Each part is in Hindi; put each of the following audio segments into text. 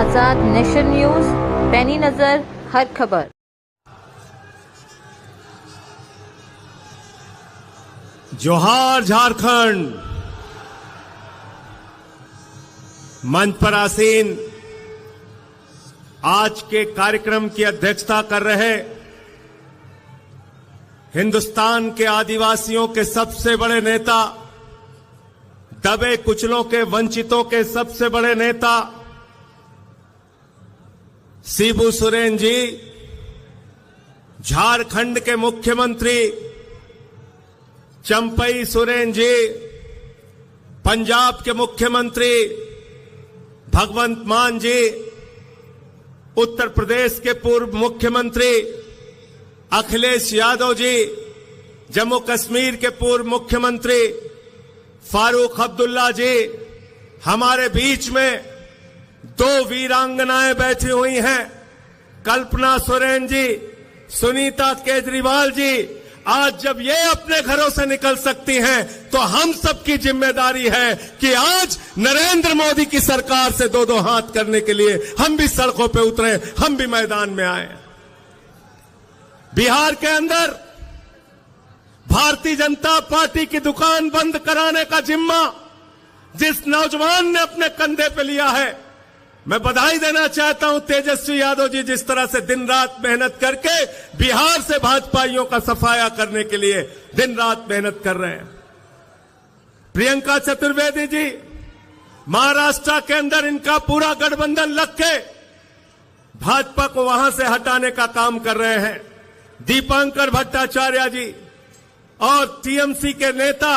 आजाद नेशन न्यूज, पैनी नजर हर खबर। जोहार झारखंड। मंच पर आसीन आज के कार्यक्रम की अध्यक्षता कर रहे हिंदुस्तान के आदिवासियों के सबसे बड़े नेता, दबे कुचलों के वंचितों के सबसे बड़े नेता शिबू सोरेन जी, झारखंड के मुख्यमंत्री चंपई सोरेन जी, पंजाब के मुख्यमंत्री भगवंत मान जी, उत्तर प्रदेश के पूर्व मुख्यमंत्री अखिलेश यादव जी, जम्मू कश्मीर के पूर्व मुख्यमंत्री फारूक अब्दुल्ला जी, हमारे बीच में दो वीरांगनाएं बैठी हुई हैं, कल्पना सोरेन जी, सुनीता केजरीवाल जी। आज जब ये अपने घरों से निकल सकती हैं, तो हम सबकी जिम्मेदारी है कि आज नरेंद्र मोदी की सरकार से दो दो हाथ करने के लिए हम भी सड़कों पे उतरे, हम भी मैदान में आए। बिहार के अंदर भारतीय जनता पार्टी की दुकान बंद कराने का जिम्मा जिस नौजवान ने अपने कंधे पे लिया है, मैं बधाई देना चाहता हूं तेजस्वी यादव जी, जिस तरह से दिन रात मेहनत करके बिहार से भाजपाइयों का सफाया करने के लिए दिन रात मेहनत कर रहे हैं। प्रियंका चतुर्वेदी जी महाराष्ट्र के अंदर इनका पूरा गठबंधन लग के भाजपा को वहां से हटाने का काम कर रहे हैं। दीपांकर भट्टाचार्य जी और टीएमसी के नेता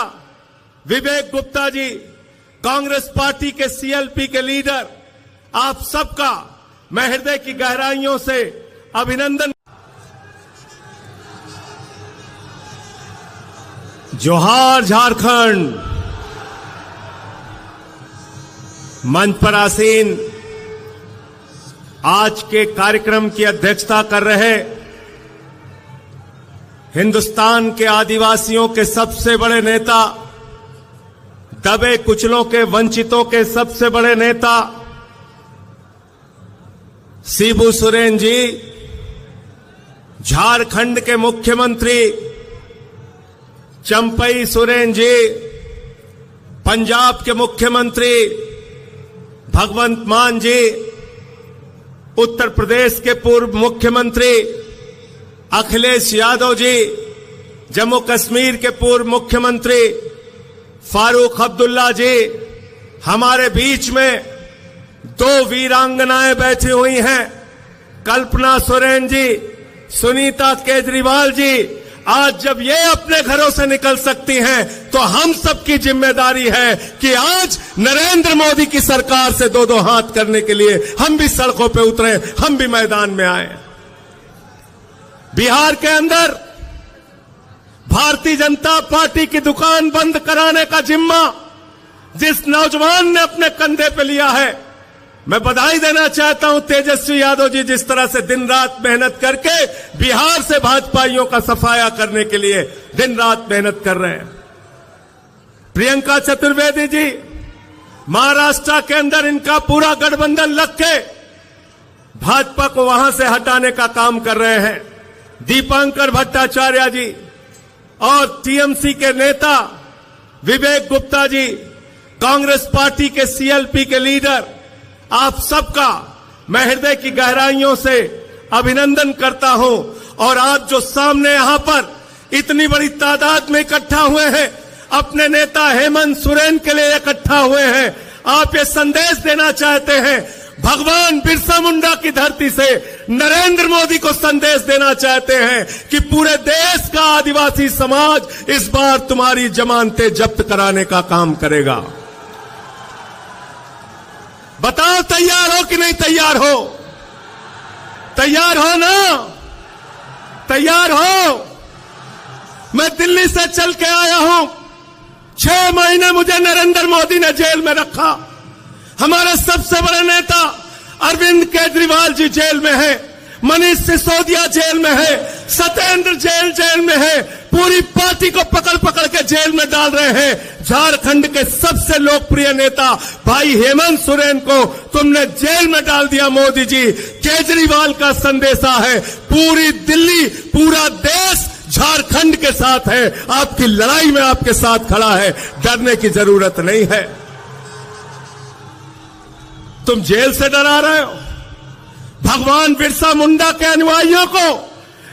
विवेक गुप्ता जी, कांग्रेस पार्टी के सीएलपी के लीडर, आप सबका मैं हृदय की गहराइयों से अभिनंदन। जोहार झारखंड। मंच पर आसीन आज के कार्यक्रम की अध्यक्षता कर रहे हिंदुस्तान के आदिवासियों के सबसे बड़े नेता, दबे कुचलों के वंचितों के सबसे बड़े नेता शिबू सोरेन जी, झारखंड के मुख्यमंत्री चंपई सोरेन जी, पंजाब के मुख्यमंत्री भगवंत मान जी, उत्तर प्रदेश के पूर्व मुख्यमंत्री अखिलेश यादव जी, जम्मू कश्मीर के पूर्व मुख्यमंत्री फारूक अब्दुल्ला जी, हमारे बीच में दो वीरांगनाएं बैठी हुई हैं, कल्पना सोरेन जी, सुनीता केजरीवाल जी। आज जब ये अपने घरों से निकल सकती हैं, तो हम सबकी जिम्मेदारी है कि आज नरेंद्र मोदी की सरकार से दो दो हाथ करने के लिए हम भी सड़कों पे उतरे, हम भी मैदान में आए। बिहार के अंदर भारतीय जनता पार्टी की दुकान बंद कराने का जिम्मा जिस नौजवान ने अपने कंधे पे लिया है, मैं बधाई देना चाहता हूं तेजस्वी यादव जी, जिस तरह से दिन रात मेहनत करके बिहार से भाजपाइयों का सफाया करने के लिए दिन रात मेहनत कर रहे हैं। प्रियंका चतुर्वेदी जी महाराष्ट्र के अंदर इनका पूरा गठबंधन लग के भाजपा को वहां से हटाने का काम कर रहे हैं। दीपांकर भट्टाचार्य जी और टीएमसी के नेता विवेक गुप्ता जी, कांग्रेस पार्टी के सीएलपी के लीडर, आप सबका मैं हृदय की गहराइयों से अभिनंदन करता हूं। और आज जो सामने यहां पर इतनी बड़ी तादाद में इकट्ठा हुए हैं, अपने नेता हेमंत सोरेन के लिए इकट्ठा हुए हैं, आप ये संदेश देना चाहते हैं, भगवान बिरसा मुंडा की धरती से नरेंद्र मोदी को संदेश देना चाहते हैं कि पूरे देश का आदिवासी समाज इस बार तुम्हारी जमानतें जब्त कराने का काम करेगा। बताओ तैयार हो कि नहीं तैयार हो? तैयार हो ना? तैयार हो? मैं दिल्ली से चल के आया हूं, 6 महीने मुझे नरेंद्र मोदी ने जेल में रखा। हमारे सबसे बड़े नेता अरविंद केजरीवाल जी जेल में है, मनीष सिसोदिया जेल में है, सत्येंद्र जेल में है, पूरी पार्टी को पकड़ पकड़ के जेल में डाल रहे हैं। झारखंड के सबसे लोकप्रिय नेता भाई हेमंत सोरेन को तुमने जेल में डाल दिया। मोदी जी, केजरीवाल का संदेशा है, पूरी दिल्ली, पूरा देश झारखंड के साथ है, आपकी लड़ाई में आपके साथ खड़ा है, डरने की जरूरत नहीं है। तुम जेल से डरा रहे हो, भगवान बिरसा मुंडा के अनुयायियों को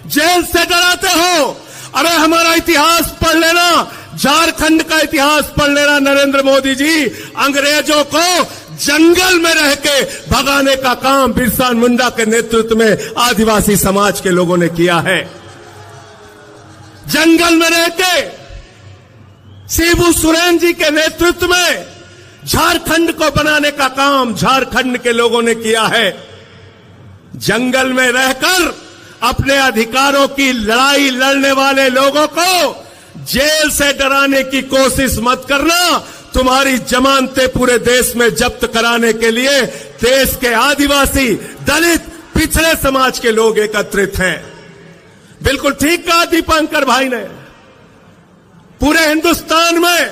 जेल से डराते हो। अरे हमारा इतिहास पढ़ लेना, झारखंड का इतिहास पढ़ लेना नरेंद्र मोदी जी। अंग्रेजों को जंगल में रह के भगाने का काम बिरसा मुंडा के नेतृत्व में आदिवासी समाज के लोगों ने किया है। जंगल में रह के शिबू सोरेन जी के नेतृत्व में झारखंड को बनाने का काम झारखंड के लोगों ने किया है। जंगल में रहकर अपने अधिकारों की लड़ाई लड़ने वाले लोगों को जेल से डराने की कोशिश मत करना। तुम्हारी जमानतें पूरे देश में जब्त कराने के लिए देश के आदिवासी, दलित, पिछड़े समाज के लोग एकत्रित हैं। बिल्कुल ठीक कहा दीपांकर भाई ने। पूरे हिंदुस्तान में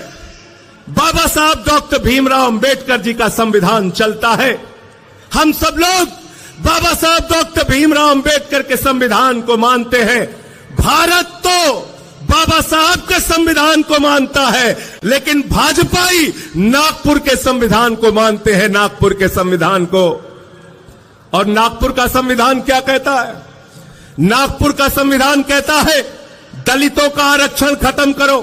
बाबा साहब डॉक्टर भीमराव अंबेडकर जी का संविधान चलता है। हम सब लोग बाबा साहब डॉक्टर भीमराव अंबेडकर के संविधान को मानते हैं। भारत तो बाबा साहब के संविधान को मानता है, लेकिन भाजपाई नागपुर के संविधान को मानते हैं, नागपुर के संविधान को। और नागपुर का संविधान क्या कहता है? नागपुर का संविधान कहता है दलितों का आरक्षण खत्म करो,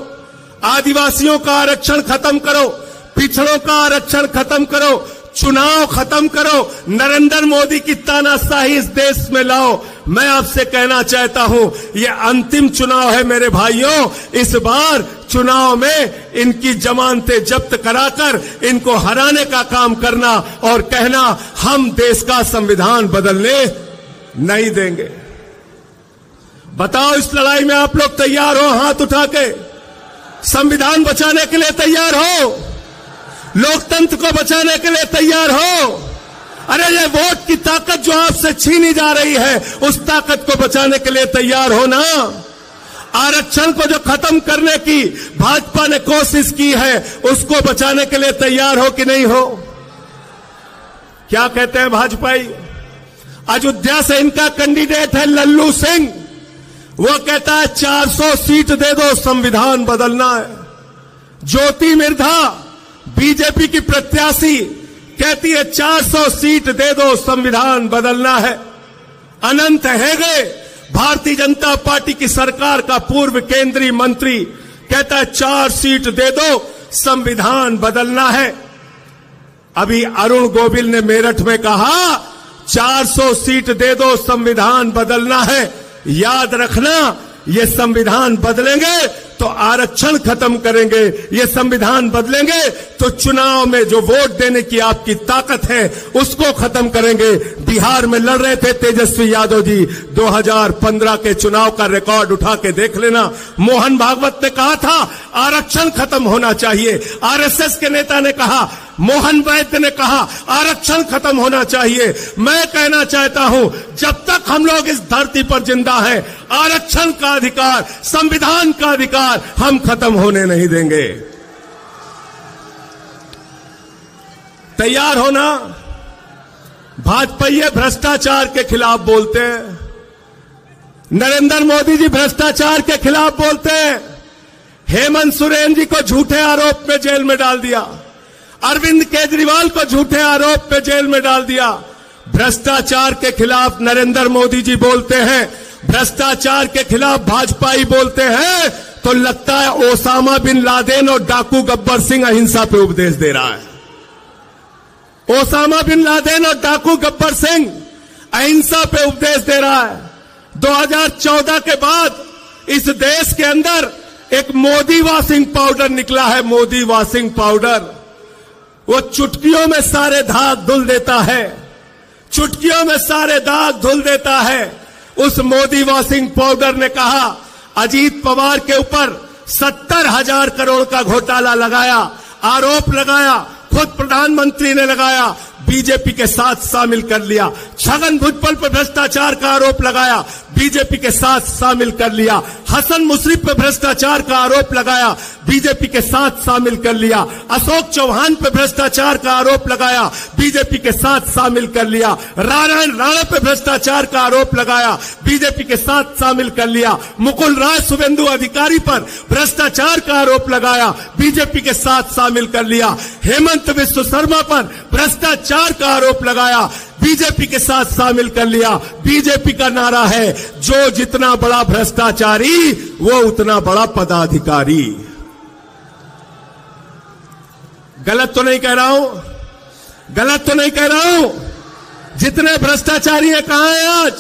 आदिवासियों का आरक्षण खत्म करो, पिछड़ों का आरक्षण खत्म करो, चुनाव खत्म करो, नरेंद्र मोदी की तानाशाही इस देश में लाओ। मैं आपसे कहना चाहता हूं, ये अंतिम चुनाव है मेरे भाइयों। इस बार चुनाव में इनकी जमानतें जब्त कराकर इनको हराने का काम करना और कहना हम देश का संविधान बदलने नहीं देंगे। बताओ, इस लड़ाई में आप लोग तैयार हो? हाथ उठा के संविधान बचाने के लिए तैयार हो? लोकतंत्र को बचाने के लिए तैयार हो? अरे ये वोट की ताकत जो आपसे छीनी जा रही है, उस ताकत को बचाने के लिए तैयार हो ना? आरक्षण को जो खत्म करने की भाजपा ने कोशिश की है, उसको बचाने के लिए तैयार हो कि नहीं हो? क्या कहते हैं भाजपाई? अयोध्या से इनका कैंडिडेट है लल्लू सिंह। वो कहता है 400 सीट दे दो, संविधान बदलना है। ज्योति मिर्धा बीजेपी की प्रत्याशी कहती है 400 सीट दे दो, संविधान बदलना है। अनंत हेगड़े भारतीय जनता पार्टी की सरकार का पूर्व केंद्रीय मंत्री कहता है 4 सीट दे दो, संविधान बदलना है। अभी अरुण गोविल ने मेरठ में कहा 400 सीट दे दो, संविधान बदलना है। याद रखना, ये संविधान बदलेंगे तो आरक्षण खत्म करेंगे, ये संविधान बदलेंगे तो चुनाव में जो वोट देने की आपकी ताकत है उसको खत्म करेंगे। बिहार में लड़ रहे थे तेजस्वी यादव जी, 2015 के चुनाव का रिकॉर्ड उठा के देख लेना। मोहन भागवत ने कहा था आरक्षण खत्म होना चाहिए, आरएसएस के नेता ने कहा, मोहन वैद्य ने कहा आरक्षण खत्म होना चाहिए। मैं कहना चाहता हूं, जब तक हम लोग इस धरती पर जिंदा हैं, आरक्षण का अधिकार, संविधान का अधिकार हम खत्म होने नहीं देंगे। तैयार होना। भाजपा ये भ्रष्टाचार के खिलाफ बोलते हैं, नरेंद्र मोदी जी भ्रष्टाचार के खिलाफ बोलते हैं। हेमंत सोरेन जी को झूठे आरोप में जेल में डाल दिया, अरविंद केजरीवाल को झूठे आरोप में जेल में डाल दिया। भ्रष्टाचार के खिलाफ नरेंद्र मोदी जी बोलते हैं, भ्रष्टाचार के खिलाफ भाजपाई बोलते हैं, तो लगता है ओसामा बिन लादेन और डाकू गब्बर सिंह अहिंसा पे उपदेश दे रहा है। ओसामा बिन लादेन और डाकू गब्बर सिंह अहिंसा पे उपदेश दे रहा है। 2014 के बाद इस देश के अंदर एक मोदी वॉशिंग पाउडर निकला है, मोदी वॉशिंग पाउडर। वो चुटकियों में सारे दाग धुल देता है, चुटकियों में सारे दाग धुल देता है। उस मोदी वॉशिंग पाउडर ने कहा अजीत पवार के ऊपर 70,000 करोड़ का घोटाला लगाया, आरोप लगाया, खुद प्रधानमंत्री ने लगाया, बीजेपी के साथ शामिल कर लिया। छगन भुजबल पर भ्रष्टाचार का आरोप लगाया, बीजेपी के साथ शामिल कर लिया। हसन मुशर्रफ पे भ्रष्टाचार का आरोप लगाया, बीजेपी के साथ शामिल कर लिया। अशोक चौहान पे भ्रष्टाचार का आरोप लगाया, बीजेपी के साथ शामिल कर लिया। नारायण राणा पे भ्रष्टाचार का आरोप लगाया, बीजेपी के साथ शामिल कर लिया। मुकुल राय शुभेंदु अधिकारी पर भ्रष्टाचार का आरोप लगाया, बीजेपी के साथ शामिल कर लिया। हेमंत बिस्व शर्मा पर भ्रष्टाचार का आरोप लगाया, बीजेपी के साथ शामिल कर लिया। बीजेपी का नारा है, जो जितना बड़ा भ्रष्टाचारी वो उतना बड़ा पदाधिकारी। गलत तो नहीं कह रहा हूं, गलत तो नहीं कह रहा हूं। जितने भ्रष्टाचारी हैं कहां हैं आज?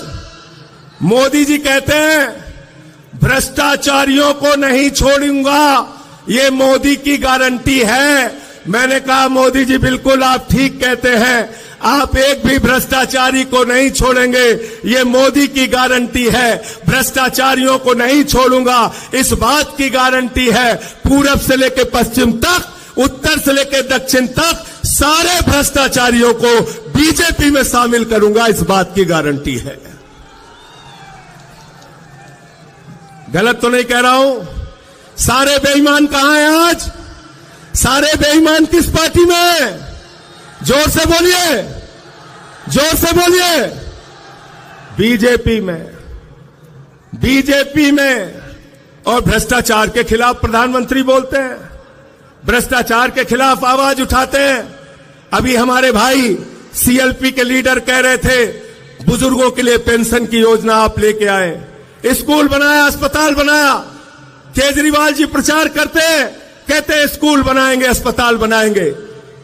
मोदी जी कहते हैं भ्रष्टाचारियों को नहीं छोड़ूंगा, ये मोदी की गारंटी है। मैंने कहा मोदी जी बिल्कुल आप ठीक कहते हैं, आप एक भी भ्रष्टाचारी को नहीं छोड़ेंगे, ये मोदी की गारंटी है। भ्रष्टाचारियों को नहीं छोड़ूंगा, इस बात की गारंटी है। पूरब से लेकर पश्चिम तक, उत्तर से लेकर दक्षिण तक सारे भ्रष्टाचारियों को बीजेपी में शामिल करूंगा, इस बात की गारंटी है। गलत तो नहीं कह रहा हूं। सारे बेईमान कहां हैं आज? सारे बेईमान किस पार्टी में? जोर से बोलिए, जोर से बोलिए। बीजेपी में, बीजेपी में। और भ्रष्टाचार के खिलाफ प्रधानमंत्री बोलते हैं, भ्रष्टाचार के खिलाफ आवाज उठाते हैं। अभी हमारे भाई सीएलपी के लीडर कह रहे थे बुजुर्गों के लिए पेंशन की योजना आप लेके आए, स्कूल बनाया, अस्पताल बनाया। केजरीवाल जी प्रचार करते हैं, कहते हैं स्कूल बनाएंगे, अस्पताल बनाएंगे।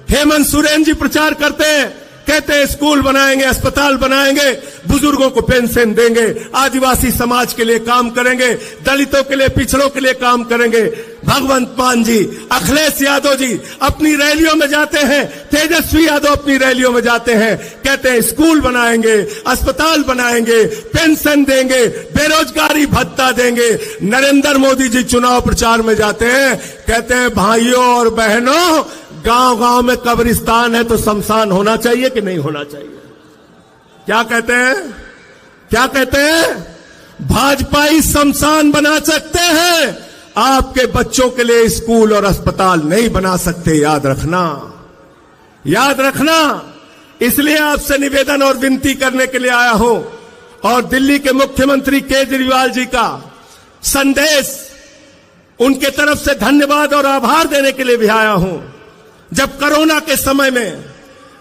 हेमंत सोरेन जी प्रचार करते हैं, कहते हैं स्कूल बनाएंगे, अस्पताल बनाएंगे, बुजुर्गों को पेंशन देंगे, आदिवासी समाज के लिए काम करेंगे, दलितों के लिए, पिछड़ों के लिए काम करेंगे। भगवंत मान जी, अखिलेश यादव जी अपनी रैलियों में जाते हैं, तेजस्वी यादव अपनी रैलियों में जाते हैं, कहते हैं स्कूल बनाएंगे, अस्पताल बनाएंगे, पेंशन देंगे, बेरोजगारी भत्ता देंगे। नरेंद्र मोदी जी चुनाव प्रचार में जाते हैं, कहते हैं भाइयों और बहनों, गांव गांव में कब्रिस्तान है तो शमशान होना चाहिए कि नहीं होना चाहिए? क्या कहते हैं? क्या कहते हैं? भाजपाई शमशान बना सकते हैं, आपके बच्चों के लिए स्कूल और अस्पताल नहीं बना सकते। याद रखना, याद रखना। इसलिए आपसे निवेदन और विनती करने के लिए आया हूं, और दिल्ली के मुख्यमंत्री केजरीवाल जी का संदेश, उनके तरफ से धन्यवाद और आभार देने के लिए भी आया हूं। जब कोरोना के समय में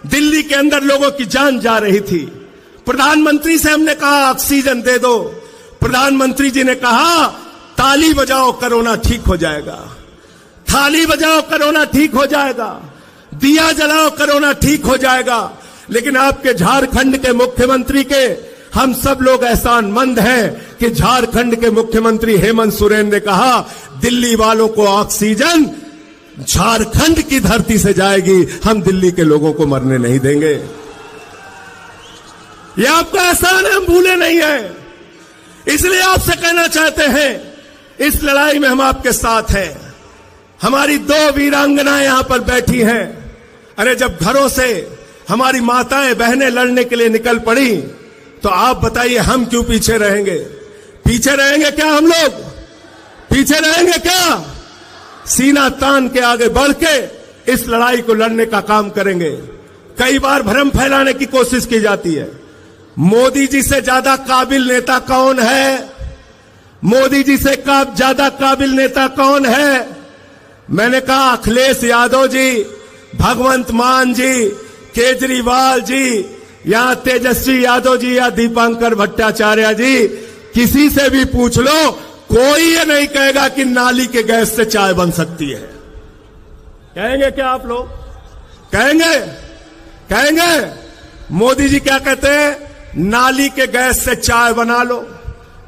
दिल्ली के अंदर लोगों की जान जा रही थी, प्रधानमंत्री से हमने कहा ऑक्सीजन दे दो, प्रधानमंत्री जी ने कहा ताली बजाओ कोरोना ठीक हो जाएगा, थाली बजाओ कोरोना ठीक हो जाएगा, दिया जलाओ कोरोना ठीक हो जाएगा। लेकिन आपके झारखंड के मुख्यमंत्री के हम सब लोग एहसानमंद हैं कि झारखंड के मुख्यमंत्री हेमंत सोरेन ने कहा दिल्ली वालों को ऑक्सीजन झारखंड की धरती से जाएगी, हम दिल्ली के लोगों को मरने नहीं देंगे। यह आपका एहसान है, हम भूले नहीं है। इसलिए आपसे कहना चाहते हैं, इस लड़ाई में हम आपके साथ हैं। हमारी 2 वीरांगनाएं यहां पर बैठी हैं। अरे जब घरों से हमारी माताएं बहनें लड़ने के लिए निकल पड़ी, तो आप बताइए हम क्यों पीछे रहेंगे? पीछे रहेंगे क्या? हम लोग पीछे रहेंगे क्या? सीना तान के आगे बढ़ के इस लड़ाई को लड़ने का काम करेंगे। कई बार भ्रम फैलाने की कोशिश की जाती है, मोदी जी से ज्यादा काबिल नेता कौन है? मोदी जी से ज्यादा काबिल नेता कौन है? मैंने कहा अखिलेश यादव जी, भगवंत मान जी, केजरीवाल जी, या तेजस्वी यादव जी, या दीपांकर भट्टाचार्य जी, किसी से भी पूछ लो, कोई ये नहीं कहेगा कि नाली के गैस से चाय बन सकती है। कहेंगे क्या आप लोग? कहेंगे? कहेंगे? मोदी जी क्या कहते हैं? नाली के गैस से चाय बना लो।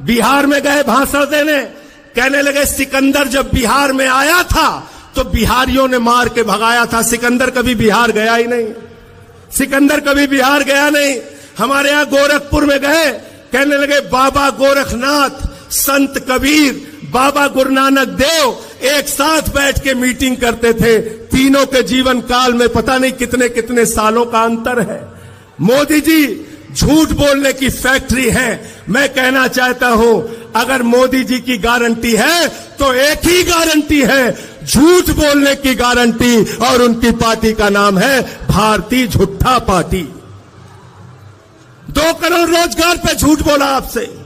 बिहार में गए भाषण देने, कहने लगे सिकंदर जब बिहार में आया था तो बिहारियों ने मार के भगाया था, सिकंदर कभी बिहार गया ही नहीं, सिकंदर कभी बिहार गया नहीं। हमारे यहां गोरखपुर में गए, कहने लगे बाबा गोरखनाथ, संत कबीर, बाबा गुरु नानक देव एक साथ बैठ के मीटिंग करते थे। तीनों के जीवन काल में पता नहीं कितने कितने सालों का अंतर है। मोदी जी झूठ बोलने की फैक्ट्री है। मैं कहना चाहता हूं अगर मोदी जी की गारंटी है तो एक ही गारंटी है, झूठ बोलने की गारंटी, और उनकी पार्टी का नाम है भारतीय झूठा पार्टी। 2 करोड़ रोजगार पे झूठ बोला आपसे,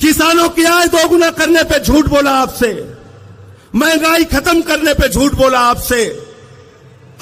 किसानों की आय दोगुना करने पे झूठ बोला आपसे, महंगाई खत्म करने पे झूठ बोला आपसे,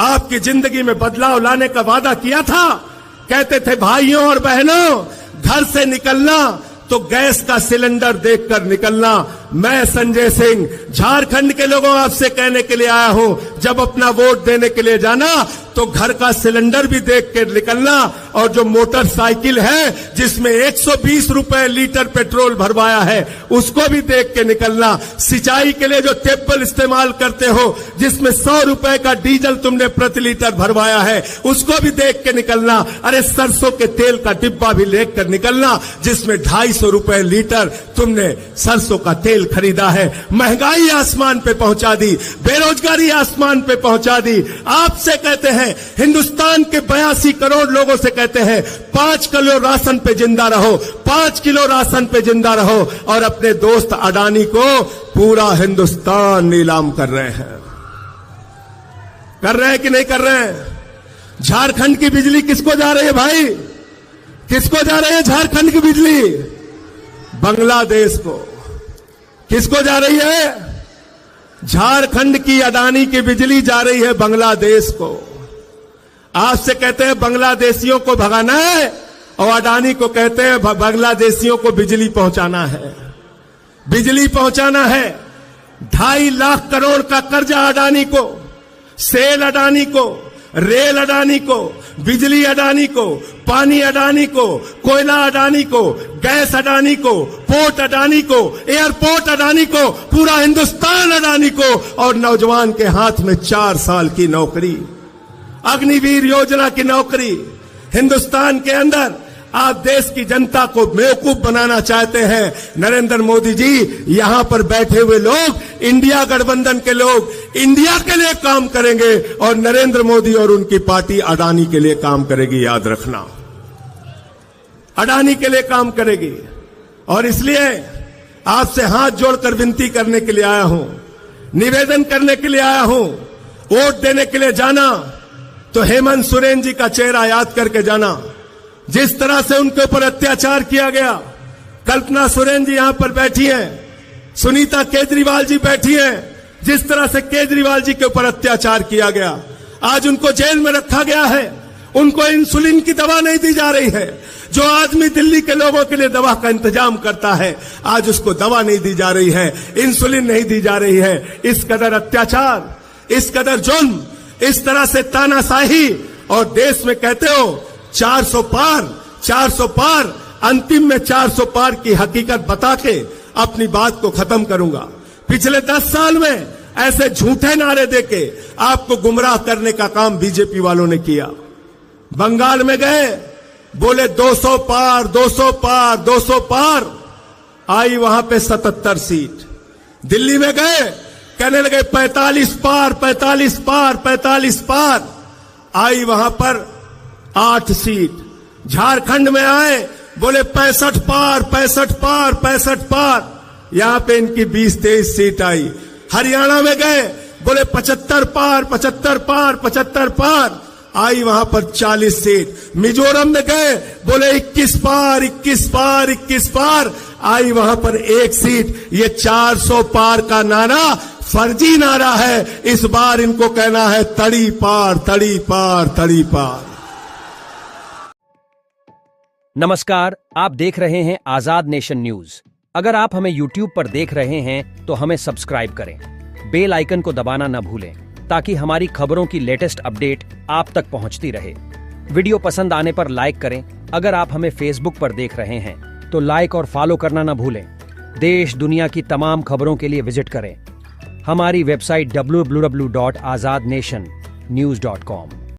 आपकी जिंदगी में बदलाव लाने का वादा किया था। कहते थे भाइयों और बहनों, घर से निकलना तो गैस का सिलेंडर देखकर निकलना। मैं संजय सिंह झारखंड के लोगों आपसे कहने के लिए आया हूं, जब अपना वोट देने के लिए जाना तो घर का सिलेंडर भी देख के निकलना, और जो मोटरसाइकिल है जिसमें 120 रुपए लीटर पेट्रोल भरवाया है उसको भी देख के निकलना। सिंचाई के लिए जो टेबल इस्तेमाल करते हो जिसमें 100 रुपए का डीजल तुमने प्रति लीटर भरवाया है उसको भी देख के निकलना। अरे सरसों के तेल का डिब्बा भी लेकर निकलना जिसमें 250 रुपए लीटर तुमने सरसों का तेल खरीदा है। महंगाई आसमान पे पहुंचा दी, बेरोजगारी आसमान पे पहुंचा दी। आपसे कहते हैं, हिंदुस्तान के 82 करोड़ लोगों से कहते हैं 5 किलो राशन पे जिंदा रहो, 5 किलो राशन पे जिंदा रहो, और अपने दोस्त अडानी को पूरा हिंदुस्तान नीलाम कर रहे हैं। कर रहे हैं कि नहीं कर रहे हैं? झारखंड की बिजली किसको जा रही है भाई? किसको जा रही है झारखंड की बिजली? बांग्लादेश को। किसको जा रही है? झारखंड की अडानी की बिजली जा रही है बांग्लादेश को। आपसे कहते हैं बांग्लादेशियों को भगाना है, और अडानी को कहते हैं बांग्लादेशियों को बिजली पहुंचाना है। बिजली पहुंचाना है। 2.5 लाख करोड़ का कर्जा अडानी को, सेल अडानी को, रेल अडानी को, बिजली अडानी को, पानी अडानी को, कोयला अडानी को, गैस अडानी को, पोर्ट अडानी को, एयरपोर्ट अडानी को, पूरा हिंदुस्तान अडानी को, और नौजवान के हाथ में 4 साल की नौकरी, अग्निवीर योजना की नौकरी। हिंदुस्तान के अंदर आप देश की जनता को बेवकूफ बनाना चाहते हैं। नरेंद्र मोदी जी, यहां पर बैठे हुए लोग, इंडिया गठबंधन के लोग इंडिया के लिए काम करेंगे, और नरेंद्र मोदी और उनकी पार्टी अडानी के लिए काम करेगी। याद रखना, अडानी के लिए काम करेगी। और इसलिए आपसे हाथ जोड़कर विनती करने के लिए आया हूं, निवेदन करने के लिए आया हूं। वोट देने के लिए जाना तो हेमंत सोरेन जी का चेहरा याद करके जाना। जिस तरह से उनके ऊपर अत्याचार किया गया, कल्पना सोरेन जी यहां पर बैठी हैं, सुनीता केजरीवाल जी बैठी हैं, जिस तरह से केजरीवाल जी के ऊपर अत्याचार किया गया, आज उनको जेल में रखा गया है। उनको इंसुलिन की दवा नहीं दी जा रही है। जो आदमी दिल्ली के लोगों के लिए दवा का इंतजाम करता है, आज उसको दवा नहीं दी जा रही है, इंसुलिन नहीं दी जा रही है। इस कदर अत्याचार, इस कदर जुल्म, इस तरह से तानाशाही, और देश में कहते हो 400 पार, 400 पार, अंतिम में 400 पार की हकीकत बता के अपनी बात को खत्म करूंगा। पिछले 10 साल में ऐसे झूठे नारे देके आपको गुमराह करने का काम बीजेपी वालों ने किया। बंगाल में गए, बोले 200 पार, 200 पार, 200 पार, आई वहां पे 77 सीट। दिल्ली में गए, कहने लगे 45 पार, 45 पार, 45 पार, आई वहां पर 8 सीट। झारखंड में आए, बोले 65 पार, 65 पार, 65 पार, यहां पे इनकी 20-23 सीट आई। हरियाणा में गए, बोले 75 पार, 75 पार, 75 पार, आई वहां पर 40 सीट। मिजोरम में गए, बोले 21 पार, 21 पार, 21 पार, आई वहां पर 1 सीट। ये 400 पार का नारा फर्जी नारा है। इस बार इनको कहना है तड़ी पार, तड़ी पार, तड़ी पार। नमस्कार, आप देख रहे हैं आजाद नेशन न्यूज। अगर आप हमें YouTube पर देख रहे हैं तो हमें सब्सक्राइब करें, बेल आइकन को दबाना न भूलें ताकि हमारी खबरों की लेटेस्ट अपडेट आप तक पहुंचती रहे। वीडियो पसंद आने पर लाइक करें। अगर आप हमें Facebook पर देख रहे हैं तो लाइक और फॉलो करना न भूलें। देश दुनिया की तमाम खबरों के लिए विजिट करें हमारी वेबसाइट www.azadnationnews.com।